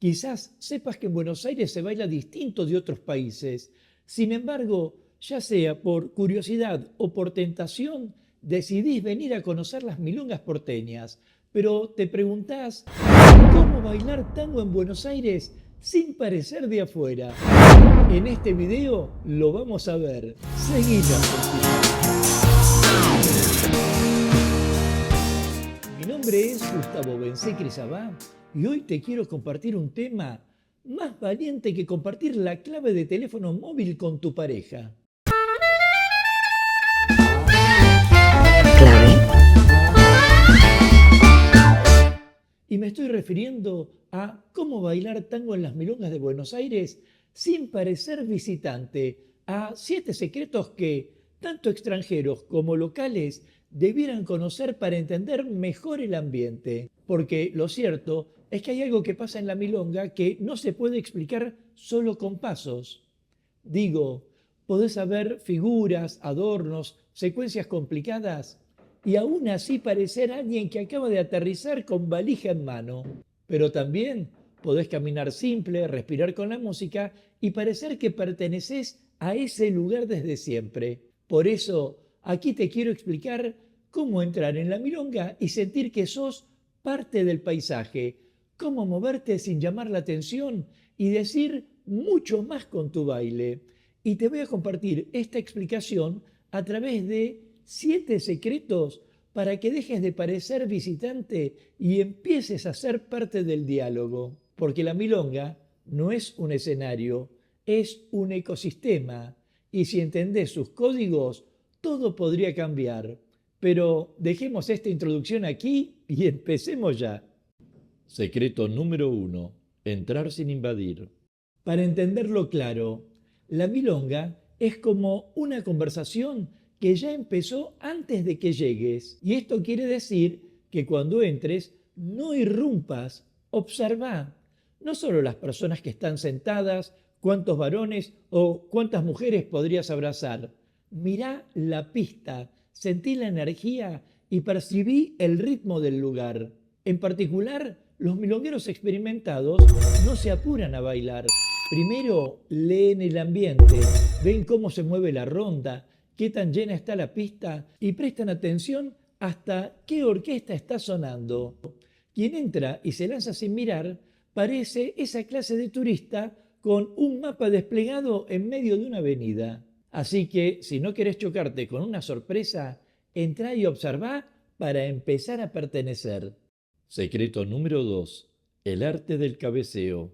Quizás sepas que en Buenos Aires se baila distinto de otros países. Sin embargo, ya sea por curiosidad o por tentación, decidís venir a conocer las milongas porteñas. Pero te preguntás, ¿cómo bailar tango en Buenos Aires sin parecer de afuera? En este video lo vamos a ver. Seguinos. Mi nombre es Gustavo Bencé-Crisabá y hoy te quiero compartir un tema más valiente que compartir la clave de teléfono móvil con tu pareja. ¿Clave? Y me estoy refiriendo a cómo bailar tango en las milongas de Buenos Aires sin parecer visitante, a 7 secretos que tanto extranjeros como locales debieran conocer para entender mejor el ambiente. Porque lo cierto es que hay algo que pasa en la milonga que no se puede explicar solo con pasos. Digo, podés saber figuras, adornos, secuencias complicadas y aún así parecer alguien que acaba de aterrizar con valija en mano. Pero también podés caminar simple, respirar con la música y parecer que perteneces a ese lugar desde siempre. Por eso, aquí te quiero explicar cómo entrar en la milonga y sentir que sos parte del paisaje, cómo moverte sin llamar la atención y decir mucho más con tu baile. Y te voy a compartir esta explicación a través de 7 secretos para que dejes de parecer visitante y empieces a ser parte del diálogo. Porque la milonga no es un escenario, es un ecosistema. Y si entendés sus códigos, todo podría cambiar. Pero dejemos esta introducción aquí y empecemos ya. Secreto número 1. Entrar sin invadir. Para entenderlo claro, la milonga es como una conversación que ya empezó antes de que llegues. Y esto quiere decir que cuando entres, no irrumpas, observa. No solo las personas que están sentadas, cuántos varones o cuántas mujeres podrías abrazar. Mirá la pista, sentí la energía y percibí el ritmo del lugar. En particular, los milongueros experimentados no se apuran a bailar. Primero leen el ambiente, ven cómo se mueve la ronda, qué tan llena está la pista y prestan atención hasta qué orquesta está sonando. Quien entra y se lanza sin mirar parece esa clase de turista con un mapa desplegado en medio de una avenida. Así que, si no querés chocarte con una sorpresa, entrá y observá para empezar a pertenecer. Secreto número 2. El arte del cabeceo.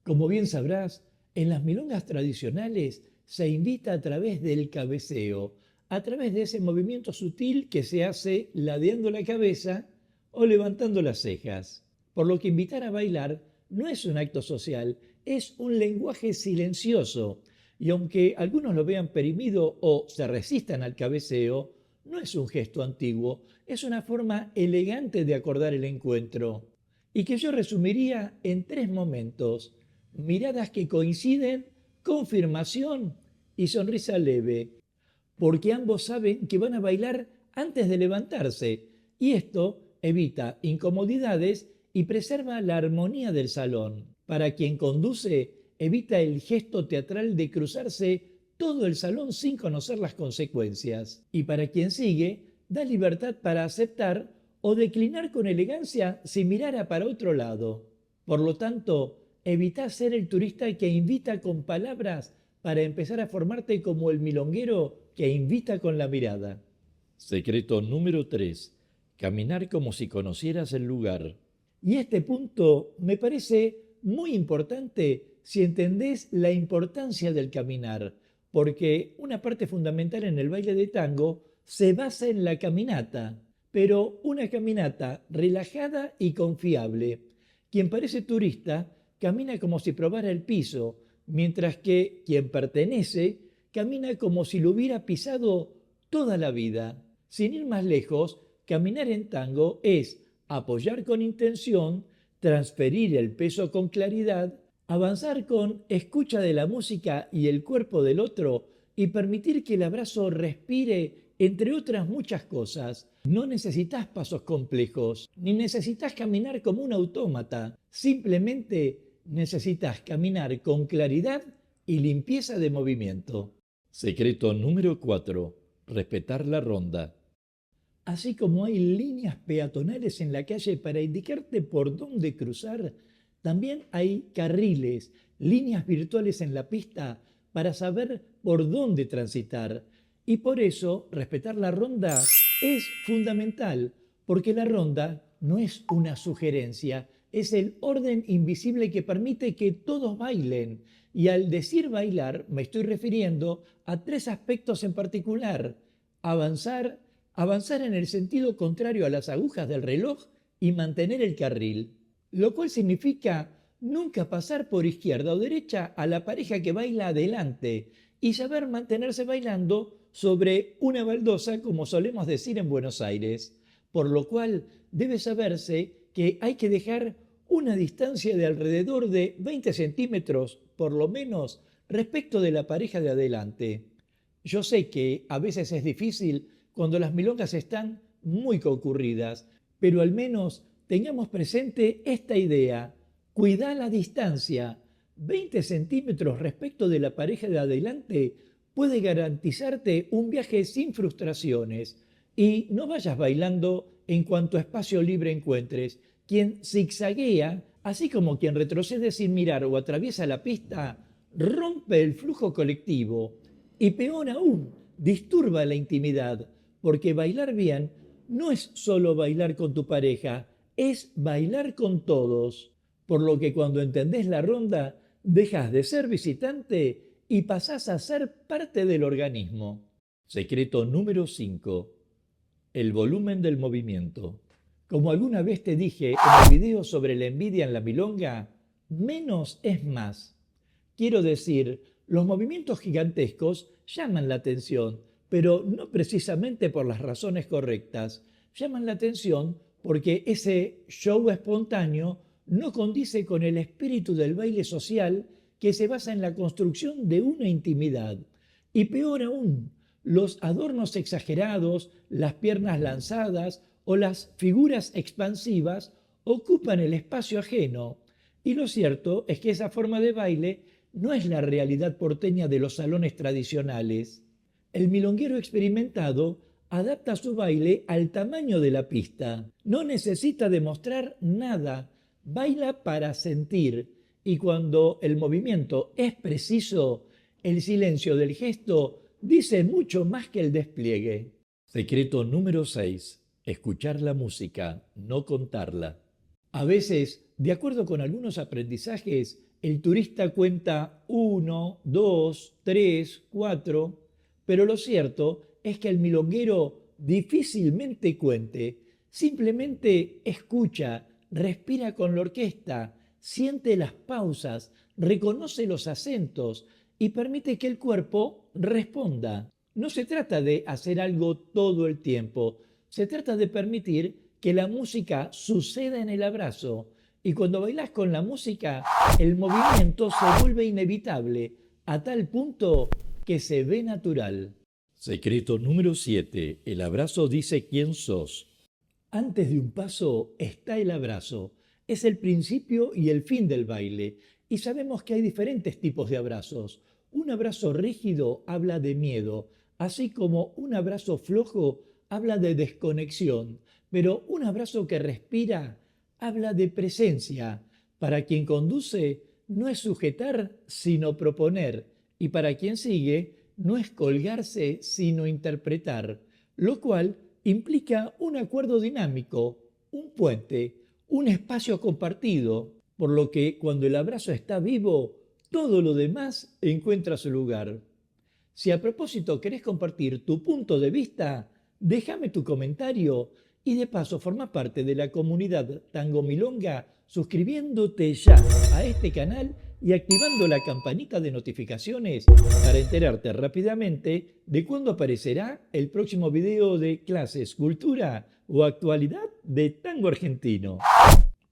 Como bien sabrás, en las milongas tradicionales se invita a través del cabeceo, a través de ese movimiento sutil que se hace ladeando la cabeza o levantando las cejas. Por lo que invitar a bailar no es un acto social, es un lenguaje silencioso. Y aunque algunos lo vean perimido o se resistan al cabeceo, no es un gesto antiguo, es una forma elegante de acordar el encuentro. Y que yo resumiría en 3 momentos: miradas que coinciden, confirmación y sonrisa leve. Porque ambos saben que van a bailar antes de levantarse y esto evita incomodidades y preserva la armonía del salón. Para quien conduce, evita el gesto teatral de cruzarse todo el salón sin conocer las consecuencias. Y para quien sigue, da libertad para aceptar o declinar con elegancia si mirara para otro lado. Por lo tanto, evita ser el turista que invita con palabras para empezar a formarte como el milonguero que invita con la mirada. Secreto número 3. Caminar como si conocieras el lugar. Y este punto me parece muy importante si entendés la importancia del caminar, porque una parte fundamental en el baile de tango se basa en la caminata, pero una caminata relajada y confiable. Quien parece turista camina como si probara el piso, mientras que quien pertenece camina como si lo hubiera pisado toda la vida. Sin ir más lejos, caminar en tango es apoyar con intención, transferir el peso con claridad, avanzar con escucha de la música y el cuerpo del otro y permitir que el abrazo respire entre otras muchas cosas. No necesitas pasos complejos, ni necesitas caminar como un autómata. Simplemente necesitas caminar con claridad y limpieza de movimiento. Secreto número 4. Respetar la ronda. Así como hay líneas peatonales en la calle para indicarte por dónde cruzar, también hay carriles, líneas virtuales en la pista para saber por dónde transitar. Y por eso respetar la ronda es fundamental, porque la ronda no es una sugerencia, es el orden invisible que permite que todos bailen. Y al decir bailar me estoy refiriendo a tres aspectos en particular: avanzar, avanzar en el sentido contrario a las agujas del reloj y mantener el carril, lo cual significa nunca pasar por izquierda o derecha a la pareja que baila adelante y saber mantenerse bailando sobre una baldosa, como solemos decir en Buenos Aires, por lo cual debe saberse que hay que dejar una distancia de alrededor de 20 centímetros, por lo menos, respecto de la pareja de adelante. Yo sé que a veces es difícil cuando las milongas están muy concurridas, pero al menos tengamos presente esta idea: cuidá la distancia. 20 centímetros respecto de la pareja de adelante puede garantizarte un viaje sin frustraciones. Y no vayas bailando en cuanto espacio libre encuentres. Quien zigzaguea, así como quien retrocede sin mirar o atraviesa la pista, rompe el flujo colectivo. Y peor aún, disturba la intimidad, porque bailar bien no es solo bailar con tu pareja, es bailar con todos. Por lo que cuando entendés la ronda, dejas de ser visitante y pasás a ser parte del organismo. Secreto número 5. El volumen del movimiento. Como alguna vez te dije en el video sobre la envidia en la milonga, menos es más. Quiero decir, los movimientos gigantescos llaman la atención, pero no precisamente por las razones correctas. Llaman la atención porque ese show espontáneo no condice con el espíritu del baile social que se basa en la construcción de una intimidad. Y peor aún, los adornos exagerados, las piernas lanzadas o las figuras expansivas ocupan el espacio ajeno. Y lo cierto es que esa forma de baile no es la realidad porteña de los salones tradicionales. El milonguero experimentado adapta su baile al tamaño de la pista. No necesita demostrar nada, baila para sentir. Y cuando el movimiento es preciso, el silencio del gesto dice mucho más que el despliegue. Secreto número 6. Escuchar la música, no contarla. A veces, de acuerdo con algunos aprendizajes, el turista cuenta 1, 2, 3, 4, pero lo cierto es que el milonguero difícilmente cuente, simplemente escucha, respira con la orquesta, siente las pausas, reconoce los acentos y permite que el cuerpo responda. No se trata de hacer algo todo el tiempo, se trata de permitir que la música suceda en el abrazo. Y cuando bailas con la música, el movimiento se vuelve inevitable, a tal punto que se ve natural. Secreto número 7. El abrazo dice quién sos. Antes de un paso está el abrazo. Es el principio y el fin del baile. Y sabemos que hay diferentes tipos de abrazos. Un abrazo rígido habla de miedo, así como un abrazo flojo habla de desconexión. Pero un abrazo que respira habla de presencia. Para quien conduce no es sujetar, sino proponer. Y para quien sigue no es colgarse, sino interpretar. Lo cual implica un acuerdo dinámico, un puente, un espacio compartido. Por lo que cuando el abrazo está vivo, todo lo demás encuentra su lugar. Si a propósito querés compartir tu punto de vista, déjame tu comentario y de paso forma parte de la comunidad Tango Milonga suscribiéndote ya a este canal y activando la campanita de notificaciones para enterarte rápidamente de cuándo aparecerá el próximo video de clases, cultura o actualidad de tango argentino.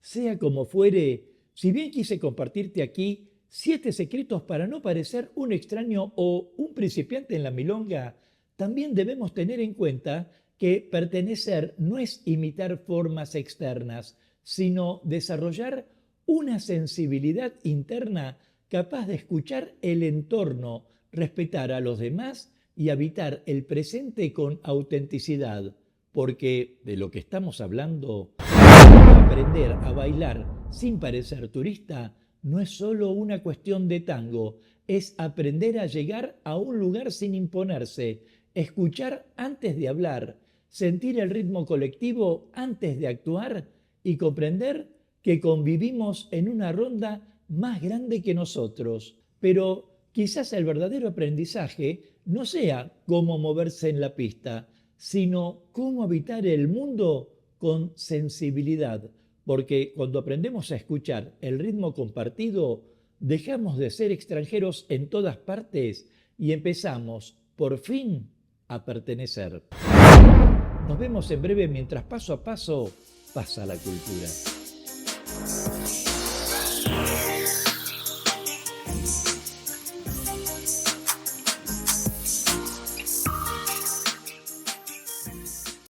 Sea como fuere, si bien quise compartirte aquí 7 secretos para no parecer un extraño o un principiante en la milonga, también debemos tener en cuenta que pertenecer no es imitar formas externas, sino desarrollar una sensibilidad interna capaz de escuchar el entorno, respetar a los demás y habitar el presente con autenticidad, porque de lo que estamos hablando, aprender a bailar sin parecer turista no es solo una cuestión de tango, es aprender a llegar a un lugar sin imponerse, escuchar antes de hablar, sentir el ritmo colectivo antes de actuar y comprender que convivimos en una ronda más grande que nosotros. Pero quizás el verdadero aprendizaje no sea cómo moverse en la pista, sino cómo habitar el mundo con sensibilidad, porque cuando aprendemos a escuchar el ritmo compartido, dejamos de ser extranjeros en todas partes y empezamos, por fin, a pertenecer. Nos vemos en breve mientras paso a paso pasa la cultura.